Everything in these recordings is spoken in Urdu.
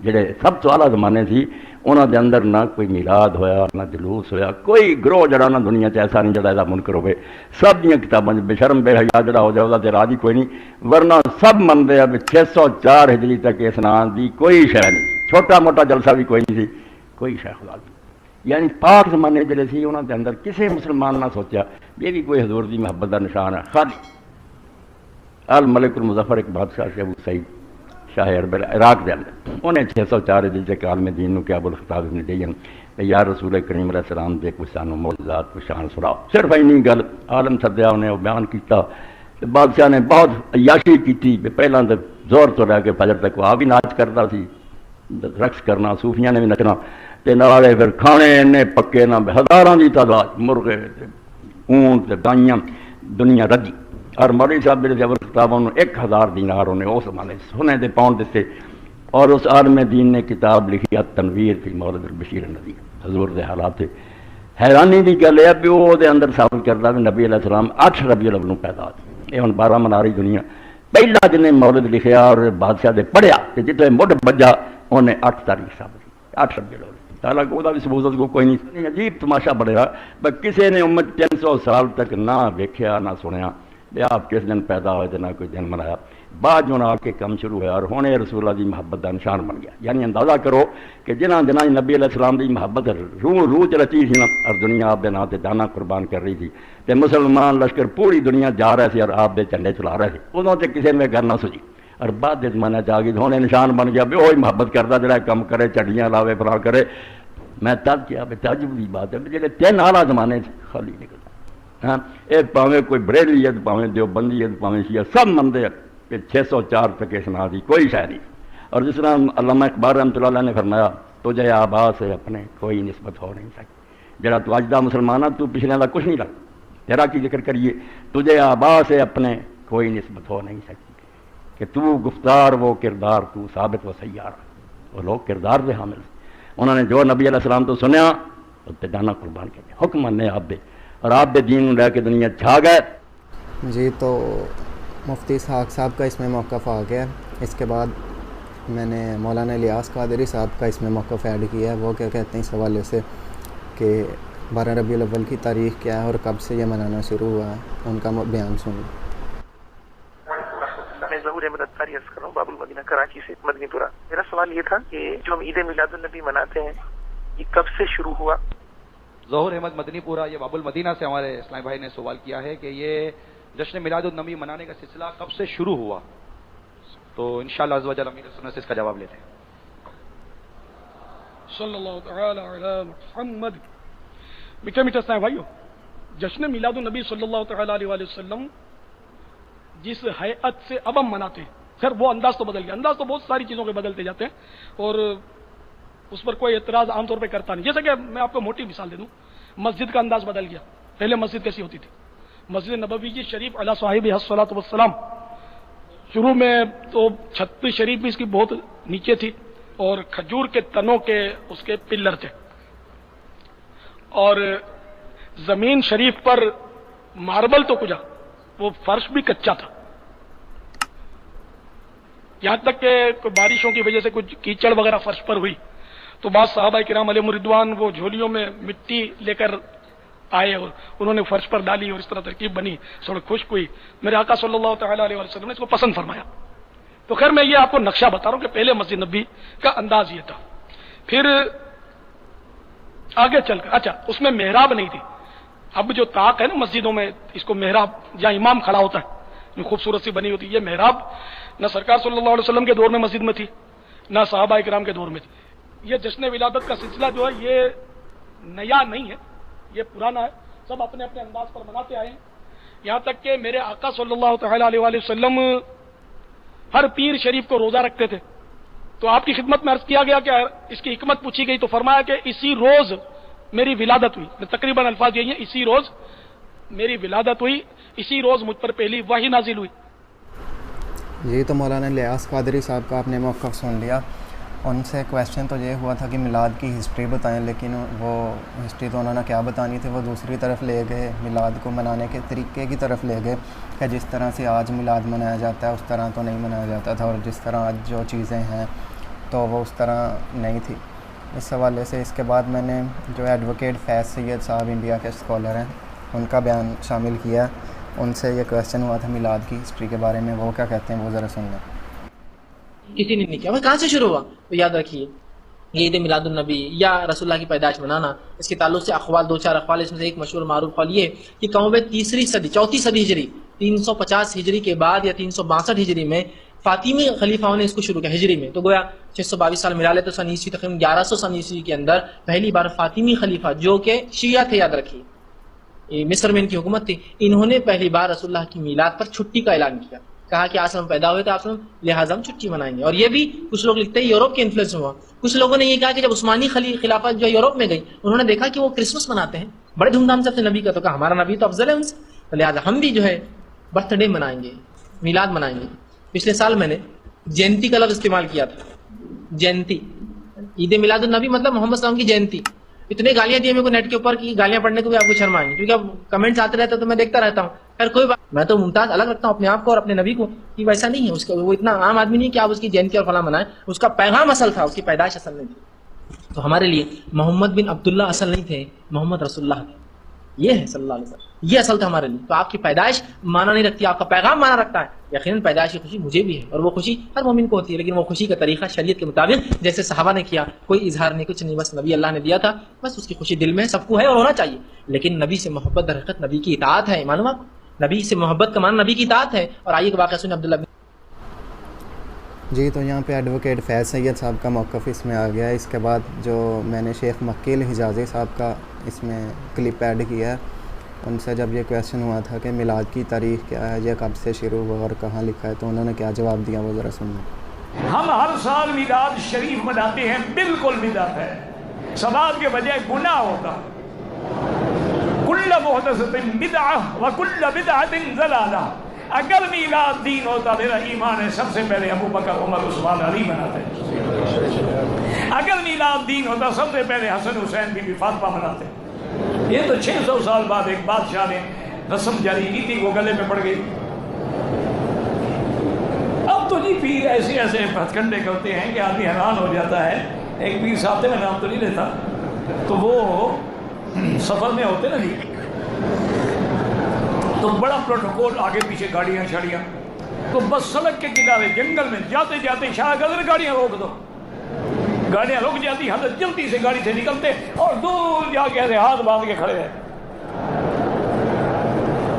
ਜਿਹੜੇ ਸਭ ਤੋਂ ਆਲਾ ਜ਼ਮਾਨੇ ਸੀ ਉਹਨਾਂ ਦੇ ਅੰਦਰ ਨਾ ਕੋਈ ਮਿਲਾਦ ਹੋਇਆ ਨਾ ਜਲੂਸ ਹੋਇਆ, ਕੋਈ ਗਰੋਹ ਜਿਹੜਾ ਨਾ ਦੁਨੀਆ 'ਚ ਐਸਾ ਨਹੀਂ ਜਿਹੜਾ ਇਹਦਾ ਮੁਨਕਰ ਹੋਵੇ। ਸਭ ਦੀਆਂ ਕਿਤਾਬਾਂ 'ਚ ਬੇਸ਼ਰਮ ਬੇਹਯਾ ਜਿਹੜਾ ਹੋ ਜਾਏ ਉਹਦਾ ਤੇ ਰਾਜੀ ਕੋਈ ਨਹੀਂ, ਵਰਨਾ ਸਭ ਮੰਨਦੇ ਆ ਵੀ 604 ਹਿਜਰੀ ਤੱਕ ਇਸ ਨਾਂ ਦੀ ਕੋਈ ਸ਼ੈ ਨਹੀਂ, ਛੋਟਾ ਮੋਟਾ ਜਲਸਾ ਵੀ ਕੋਈ ਨਹੀਂ ਸੀ, ਕੋਈ ਸ਼ੈ ਖੁਦਾ ਦੀ। ਯਾਨੀ ਪਾਕ ਜ਼ਮਾਨੇ ਜਿਹੜੇ ਸੀ ਉਹਨਾਂ ਦੇ ਅੰਦਰ ਕਿਸੇ ਮੁਸਲਮਾਨ ਨਾ ਸੋਚਿਆ ਵੀ ਇਹ ਵੀ ਕੋਈ ਹਜ਼ੂਰ ਦੀ ਮੁਹੱਬਤ ਦਾ ਨਿਸ਼ਾਨ ਹੈ। ਖਾਲੀ ਅਲ ਮਲਿਕ ਮੁਜ਼ਫਰ ਇੱਕ ਬਾਦਸ਼ਾਹ ਸੀ ਅਬੂ ਸਈਦ شاہ اربل عراق کے اندر انہیں 604 ہجری کے عالم دین کو ابو الخطاب نے دین یا رسول کریم علیہ السلام دے کچھ سانو معجزات کو شان سناؤ، صرف اینی گل عالم سدیا انہیں بیان کیتا۔ بادشاہ نے بہت عیاشی کی، پہلا تو زور تو لے کے فجر تک آ بھی ناچ کرتا سی، رقص کرنا، صوفیاں نے بھی نچنا، تے نالے پھر کھانے انے پکے نہ ہزاراں دی تعداد، مرغے اونٹ گائیاں، دنیا رجی۔ اور مولوی صاحب میرے جبر کتابوں نے 1000 دینار انہیں اس زمانے سونے دے پاؤنڈ دیتے، اور اس عالم دین نے کتاب لکھی تنویر فی مولد البشیر النذیر، حضور دے حالات سے حیرانی دی گل ہے کہ وہ دے اندر ثابت کرتا کہ نبی علیہ السلام 8 ربیع الاول نوں پیدا ہوئے۔ یہ ہن 12 منا رہی دنیا، پہلا جن نے مولد لکھیا اور بادشاہ دے پڑھیا تے جتنے مڈ بجا انہیں 8 تاریخ ثابت کی، 8 ربیع الاول۔ حالانکہ وہ بھی ثبوت کو کوئی نہیں، عجیب تماشا بڑھیا، بس کسی نے امت 300 سال تک نہ ویکھیا نہ سنیا آپ کس دن پیدا ہوئے تھے، نہ کوئی دن منایا۔ بعد جو آ کے کم شروع ہوا اور ہونے رسول اللہ دی محبت کا نشان بن گیا۔ یعنی اندازہ کرو کہ جنہ نبی علیہ السلام دی محبت روح چ رچی سی نا، اور دنیا آپ کے نام سے جانا قربان کر رہی تھی، تے مسلمان لشکر پوری دنیا جا رہے تھے اور آپ دے جھنڈے چلا رہے تھے، ادوں تے کسی نے گھر نہ سجی، اور بعد دے زمانے آ گئی ہونے نشان بن گیا بھی وہی محبت کرتا جڑا کم کرے، چڑیاں لاوے فلاں کرے۔ میں تب کیا تعجب کی بات ہے جڑے 3 اعلیٰ زمانے خالی نکل، ہاں یہ پاویں کوئی بریلیت، پاویں دیوبندیت، پاویں شیعہ، سب منتے ہیں کہ 604 تک اس نا دی کوئی شے نہیں۔ اور جس طرح علامہ اقبال رحمۃ اللہ علیہ نے فرمایا تجھے آبا سے اپنے کوئی نسبت ہو نہیں سکتی، جڑا تو اج دا مسلمان ہے تو پچھلے دا کچھ نہیں لگ، تیرا کی ذکر کریے، تجھے آبا سے اپنے کوئی نسبت ہو نہیں سکتی، کہ تو گفتار وہ کردار تو ثابت و سیار۔ وہ لوگ کردار دے حامل، انہوں نے جو نبی علیہ السلام تو سنیا اس تے جانا قربان کر دیا، حکم نے آپ دے، اور آپ دے دین لے کے دنیا چھا گئے۔ جی، تو مفتی اسحاق صاحب کا اس میں موقف آ گیا۔ اس کے بعد میں نے مولانا الیاس قادری صاحب کا اس میں موقف ایڈ کیا ہے، وہ کیا کہتے ہیں اس حوالے سے کہ 12 ربیع الاول کی تاریخ کیا ہے اور کب سے یہ منانا شروع ہوا ہے، ان کا بیان سنیں۔ میں ظہور احمد اطہاری عرض کر رہا ہوں، باب المدینہ کراچی سے مدنی پورہ۔ میرا سوال یہ تھا کہ جو ہم عید میلاد النبی مناتے ہیں یہ کب سے شروع ہوا؟ ظہور احمد مدنی پورہ، یہ باب المدینہ سے ہمارے اسلام بھائی نے سوال کیا ہے کہ یہ جشن میلاد النبی منانے کا سلسلہ کب سے شروع ہوا، تو انشاءاللہ عز و جل امیر سنت سے اس کا جواب لیتے ہیں۔ صلی اللہ تعالی علی محمد۔ میٹھے میٹھے اسلام بھائیو، جشن میلاد النبی صلی اللہ تعالی علیہ وسلم جس ہیئت سے اب ہم مناتے ہیں، خیر وہ انداز تو بدل گیا، انداز تو بہت ساری چیزوں کے بدلتے جاتے ہیں اور اس پر کوئی اعتراض عام طور پہ کرتا نہیں۔ جیسا کہ میں آپ کو موٹی مثال دے دوں، مسجد کا انداز بدل گیا۔ پہلے مسجد کیسی ہوتی تھی؟ مسجد نبوی کی شریف علی صاحب الصلاۃ والسلام، شروع میں تو چھت شریف بھی اس کی بہت نیچے تھی اور کھجور کے تنوں کے اس کے پلر تھے، اور زمین شریف پر ماربل تو کجا، وہ فرش بھی کچا تھا، یہاں تک کہ بارشوں کی وجہ سے کچھ کیچڑ وغیرہ فرش پر ہوئی تو بعض صحابہ کرام علیہم رضوان وہ جھولیوں میں مٹی لے کر آئے اور انہوں نے فرش پر ڈالی اور اس طرح ترکیب بنی، سڑک خشک ہوئی۔ میرے آقا صلی اللہ تعالی علیہ وسلم نے اس کو پسند فرمایا۔ تو خیر میں یہ آپ کو نقشہ بتا رہا ہوں کہ پہلے مسجد نبی کا انداز یہ تھا۔ پھر آگے چل کر اچھا اس میں محراب نہیں تھی، اب جو طاق ہے نا مسجدوں میں، اس کو محراب جہاں امام کھڑا ہوتا ہے، جو خوبصورت سی بنی ہوتی ہے، یہ محراب نہ سرکار صلی اللہ علیہ وسلم کے دور میں مسجد میں تھی، نہ صحابہ کرام کے دور میں تھی۔ یہ جشن ولادت کا سلسلہ جو ہے یہ نیا نہیں ہے، یہ پرانا ہے، سب اپنے اپنے انداز پر مناتے آئے ہیں۔ یہاں تک کہ میرے آقا صلی اللہ تعالی علیہ وآلہ وسلم ہر پیر شریف کو روزہ رکھتے تھے، تو آپ کی خدمت میں عرض کیا گیا کہ اس کی حکمت پوچھی گئی تو فرمایا کہ اسی روز میری ولادت ہوئی، تقریباً الفاظ یہی ہیں، اسی روز میری ولادت ہوئی، اسی روز مجھ پر پہلی وحی نازل ہوئی۔ جی تو مولانا الیاس قادری صاحب کا آپ نے موقف سن لیا، ان سے کویشچن تو یہ ہوا تھا کہ میلاد کی ہسٹری بتائیں، لیکن وہ ہسٹری تو انہوں نے کیا بتانی تھی، وہ دوسری طرف لے گئے، میلاد کو منانے کے طریقے کی طرف لے گئے کہ جس طرح سے آج میلاد منایا جاتا ہے اس طرح تو نہیں منایا جاتا تھا، اور جس طرح آج جو چیزیں ہیں تو وہ اس طرح نہیں تھی۔ اس حوالے سے اس کے بعد میں نے جو ایڈوکیٹ فیض سید صاحب انڈیا کے اسکالر ہیں ان کا بیان شامل کیا، ان سے یہ کویشچن ہوا تھا میلاد کی ہسٹری کے بارے میں، وہ کیا کہتے ہیں وہ ذرا سن لیں۔ کسی نے نہیں کیا، وہ کہاں سے شروع ہوا؟ تو یاد رکھیے یہ عید میلاد النبی یا رسول اللہ کی پیدائش منانا، اس کے تعلق سے اقوال، دو چار اقوال، اس میں سے ایک مشہور معروف قول یہ کہ کم تیسری صدی، چوتھی صدی ہجری، 350 ہجری کے بعد یا 362 ہجری میں فاطمی خلیفاؤں نے اس کو شروع کیا ہجری میں، تو گویا 622 سال ملا لے تو سن عیسوی تقریباً 1100 سن عیسوی کے اندر پہلی بار فاطمی خلیفہ جو کہ شیعہ تھے، یاد رکھیے مصر میں ان کی حکومت تھی، انہوں نے پہلی بار رسول اللہ کی میلاد پر چھٹی کا اعلان کیا، کہا کہ آسلم پیدا ہوئے تو آسلم لہٰذا ہم چھٹی منائیں گے۔ اور یہ بھی کچھ لوگ لکھتے ہیں یورپ کے انفلوئنس ہوا، کچھ لوگوں نے یہ کہا کہ جب عثمانی خلافت جو یورپ میں گئی انہوں نے دیکھا کہ وہ کرسمس مناتے ہیں بڑے دھوم دھام سے اپنے نبی کا، تو کہا ہمارا نبی تو افضل ہے ان سے، تو لہٰذا ہم بھی جو ہے برتھ ڈے منائیں گے، میلاد منائیں گے۔ پچھلے سال میں نے جینتی کا لفظ استعمال کیا تھا، جینتی، عید میلاد النبی مطلب محمد صلی اللہ علیہ وسلم کی جینتی۔ اتنے گالیاں دی میرے کو نیٹ کے اوپر کی گالیاں پڑھنے کو بھی آپ کو شرم آئیں گی، کیونکہ اب کمنٹس آتے رہتے تو میں دیکھتا رہتا ہوں۔ خیر کوئی بات، میں تو ممتاز الگ رکھتا ہوں اپنے آپ کو اور اپنے نبی کو، کہ ویسا نہیں ہے، اس کا وہ اتنا عام آدمی نہیں کہ آپ اس کی جینتی اور فلاں منائیں، اس کا پیغام اصل تھا، اس کی پیدائش اصل نہیں تھی۔ تو ہمارے لیے محمد بن عبداللہ اصل نہیں تھے، محمد رسول اللہ تھے، یہ ہے صلی اللہ علیہ وسلم، یہ اصل تھا ہمارے لیے۔ تو آپ کی پیدائش معنی نہیں رکھتی، آپ کا پیغام معنی رکھتا ہے۔ یقیناً پیدائش کی خوشی مجھے بھی ہے اور وہ خوشی ہر مومن کو ہوتی ہے، لیکن وہ خوشی کا طریقہ شریعت کے مطابق جیسے صحابہ نے کیا، کوئی اظہار نہیں، کچھ نہیں، بس نبی اللہ نے دیا تھا، بس اس کی خوشی دل میں سب کو ہے اور ہونا چاہیے۔ لیکن نبی سے محبت در حقیقت نبی کی اطاعت ہے، معلوم آپ، نبی سے محبت کا معنی نبی کی اطاعت ہے۔ اور آئیے کہ واقعہ سنیں عبداللہ بن جی تو یہاں پہ ایڈوکیٹ فیض سید صاحب کا موقف اس میں آ گیا ہے۔ اس کے بعد جو میں نے شیخ مکی الحجازی صاحب کا اس میں کلپ ایڈ کیا ہے، ان سے جب یہ کویشچن ہوا تھا کہ میلاد کی تاریخ کیا ہے، یہ کب سے شروع ہوا اور کہاں لکھا ہے، تو انہوں نے کیا جواب دیا وہ ذرا سنیں۔ ہم ہر سال میلاد شریف مناتے ہیں، بالکل بدعت ہے، ثواب کے بجائے گناہ ہوتا۔ کل محدثۃ بدعہ وکل بدعۃ ضلالہ۔ اگر میلاد دین ہوتا، میرا ایمان ہے سب سے پہلے ابو بکر، عمر، عثمان، علی مناتے ہیں۔ اگر میلاد دین ہوتا سب سے پہلے حسن، حسین، بی بی فاطمہ مناتے ہیں۔ یہ تو 600 سال بعد ایک بادشاہ نے رسم جاری کی تھی، وہ گلے میں پڑ گئی۔ اب تو جی پیر ایسے ایسے ہتھ کنڈے کرتے ہیں کہ آدمی حیران ہو جاتا ہے۔ ایک پیر صاحب تھے، میں نام تو نہیں لیتا، تو وہ سفر میں ہوتے نا جی، تو بڑا پروٹوکول، آگے پیچھے گاڑیاں شاڑیاں، تو بس سڑک کے کنارے جنگل میں جاتے جاتے اشارہ کرتے گاڑیاں روک دو، گاڑیاں رک جاتی، حضرت جلدی سے گاڑی سے نکلتے اور دور جا کے ایسے ہاتھ باندھ کے کھڑے رہتے،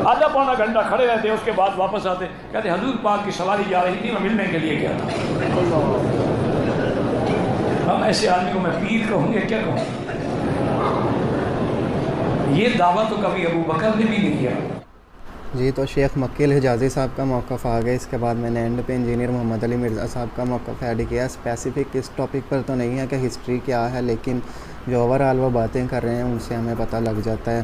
آدھا پونا گھنٹہ کھڑے رہتے، اس کے بعد واپس آتے، کہتے حضور پاک کی سواری جا رہی تھی، میں ملنے کے لیے گیا تھا۔ ہم ایسے آدمی کو میں پیر کہوں گے کیا کہوں؟ یہ دعویٰ تو کبھی ابو بکر نے بھی نہیں کیا۔ جی تو شیخ مکی الحجازی صاحب کا موقف آ گیا۔ اس کے بعد میں نے اینڈ پہ انجینئر محمد علی مرزا صاحب کا موقف ایڈ کیا۔ اسپیسیفک اس ٹاپک پر تو نہیں ہے کہ ہسٹری کیا ہے، لیکن جو اوورآل وہ باتیں کر رہے ہیں ان سے ہمیں پتہ لگ جاتا ہے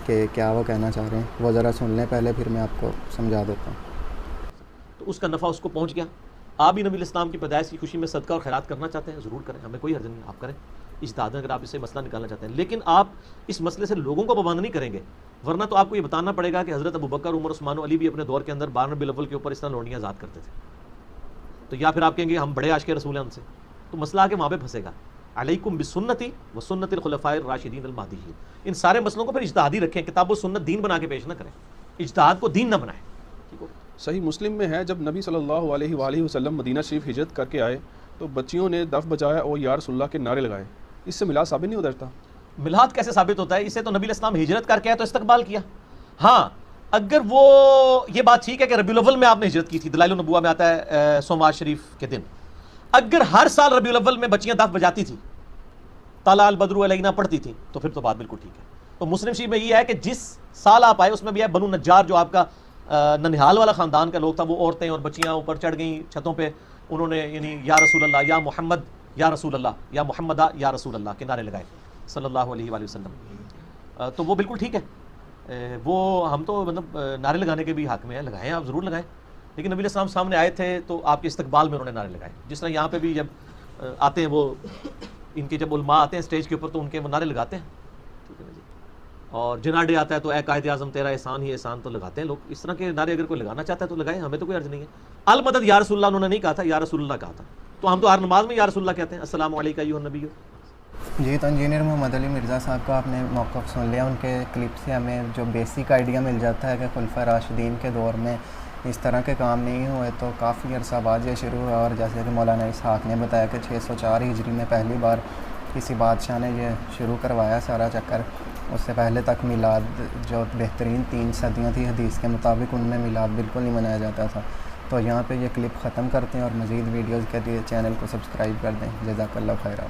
کہ کیا وہ کہنا چاہ رہے ہیں۔ وہ ذرا سن لیں پہلے، پھر میں آپ کو سمجھا دیتا ہوں۔ تو اس کا نفع اس کو پہنچ گیا۔ آپ بھی نبی الاسلام کی پیدائش کی خوشی میں صدقہ اور خیرات کرنا چاہتے ہیں، ضرور کریں، ہمیں کوئی حرج نہیں، آپ کریں اجتہاد اگر آپ اس سے مسئلہ نکالنا چاہتے ہیں، لیکن آپ اس مسئلے سے لوگوں کو پابند نہیں کریں گے، ورنہ تو آپ کو یہ بتانا پڑے گا کہ حضرت ابوبکر، عمر، عثمان و علی بھی اپنے دور کے اندر 12 ربیع الاول کے اوپر اس طرح لوڑیاں آزاد کرتے تھے، تو یا پھر آپ کہیں گے ہم بڑے عاشق رسول ہیں ان سے، تو مسئلہ آ کے وہاں پہ پھنسے گا۔ علیکم بسنتی و سنت الخلفاء الراشدین المہدیین، ان سارے مسئلوں کو پھر اجتہادی رکھیں، کتاب و سنت دین بنا کے پیش نہ کریں، اجتہاد کو دین نہ بنائیں۔ صحیح مسلم میں ہے، جب نبی صلی اللہ علیہ وآلہ وسلم مدینہ شریف ہجرت کر کے آئے تو بچیوں نے دف بجایا اور یا رسول اللہ کے نعرے لگائے، اس سے میلاد ثابت نہیں ہو جاتا؟ میلاد کیسے ثابت ہوتا ہے؟ اسے تو نبی علیہ السلام ہجرت کر کے آئے تو استقبال کیا. ہاں اگر وہ یہ بات ٹھیک ہے کہ ربیع الاول میں آپ نے ہجرت کی تھی، دلائل النبوہ میں آتا ہے سوموار شریف کے دن، اگر ہر سال ربیع الاول میں بچیاں دف بجاتی تھیں، طلع البدر علینا پڑھتی تھیں، تو پھر تو بات بالکل ٹھیک ہے. تو مسلم شریف میں یہ ہے کہ جس سال آپ آئے اس میں بھی ہے بنو نجار جو آپ کا ننہال والا خاندان کا لوگ تھا، وہ عورتیں اور بچیاں اوپر چڑھ گئیں چھتوں پہ، انہوں نے یعنی یا رسول اللہ یا محمد یا رسول اللہ یا محمدہ یا رسول اللہ کے نعرے لگائے صلی اللہ علیہ وآلہ وسلم. تو وہ بالکل ٹھیک ہے. وہ ہم تو مطلب نعرے لگانے کے بھی حق میں ہیں، لگائیں آپ ضرور لگائیں، لیکن نبی علیہ السلام سامنے آئے تھے تو آپ کے استقبال میں انہوں نے نعرے لگائے. جس طرح یہاں پہ بھی جب آتے ہیں وہ ان کے جب علماء آتے ہیں اسٹیج کے اوپر تو ان کے وہ نعرے لگاتے ہیں. ٹھیک ہے جی. اور جناح ڈے آتا ہے تو اے قائد اعظم تیرا احسان ہی احسان، تو لگاتے ہیں لوگ. اس طرح کے نعرے اگر کوئی لگانا چاہتا ہے تو لگائیں، ہمیں تو کوئی عرض نہیں ہے. المدد یا رسول اللہ انہوں نے نہیں کہا تھا، یا رسول اللہ کہا تھا. تو ہم تو ہر نماز میں یا رسول اللہ کہتے ہیں، السلام علیکم ایھا النبی. جی تو انجینئر محمد علی مرزا صاحب کا آپ نے موقف سن لیا. ان کے کلپ سے ہمیں جو بیسک آئیڈیا مل جاتا ہے کہ خلفائے راشدین کے دور میں اس طرح کے کام نہیں ہوئے، تو کافی عرصہ بعد یہ شروع ہوا. اور جیسے کہ مولانا اسحاق نے بتایا کہ 604 ہجری میں پہلی بار کسی بادشاہ نے یہ شروع کروایا سارا چکر. اس سے پہلے تک میلاد جو بہترین 3 صدیاں تھی حدیث کے مطابق، ان میں میلاد بالکل نہیں منایا جاتا تھا. تو یہاں پہ یہ کلپ ختم کرتے ہیں اور مزید ویڈیوز کے لیے چینل کو سبسکرائب کر دیں. جزاک اللہ خیرہ.